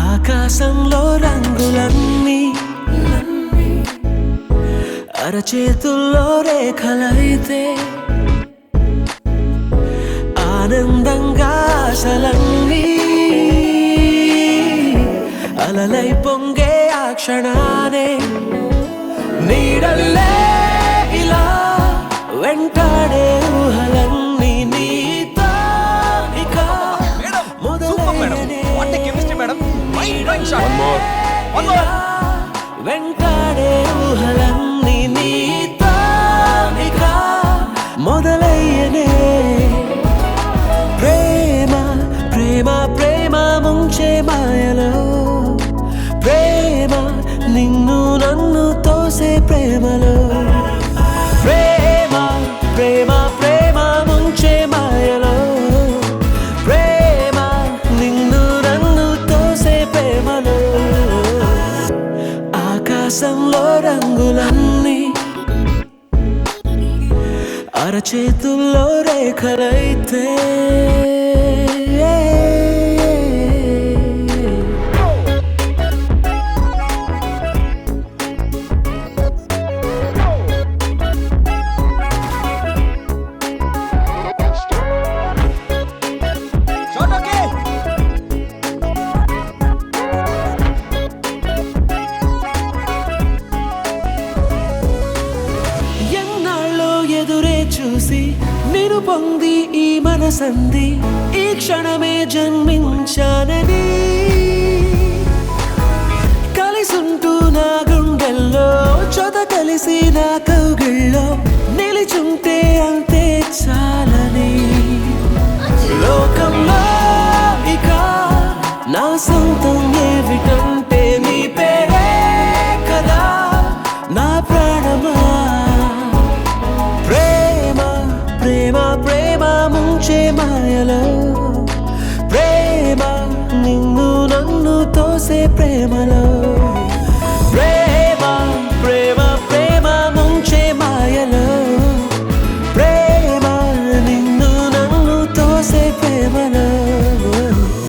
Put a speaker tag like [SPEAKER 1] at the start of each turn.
[SPEAKER 1] ఆకాశంలో రంగులన్నీ అరచేతుల్లో రేఖలైతే ఆనందంగా ఆశలన్నీ అలలై పొంగే ఆ క్షణానే నీడల్లే ఇలా వెంటాడే ఊహలన్నీ నీతో ఇక మొదలైననే వెంటాడే ఊహలన్నీ నీతో ఇక మొదలయ్యనే ప్రేమ ప్రేమ ప్రేమ ముంచే మాయలో ప్రేమ నిన్ను నన్ను తోసే ప్రేమలో ప్రేమ ప్రేమ ప్రేమ ముంచే మాయలో ప్రేమ నిన్ను నన్ను తోసే ప్రేమలో ఆకాశంలో రంగులన్నీ అరచేతుల్లో రేఖలైతే ఎదురే చూసి నేను పొంది ఈ మనసంది ఈ క్షణమే జన్మించానని కలిసుంటూ నా గుండెల్లో చోత కలిసి నా కౌగిళ్ళో నిలిచుంటే అంతే చాలని లోకంలో ఇక నా సొంతం ఏమిటంటే నీ పేరే కదా నా ప్రాణమా ప్రేమ ప్రేమ ముంచే మాయలో ప్రేమ నిన్ను నన్ను తోసే ప్రేమలో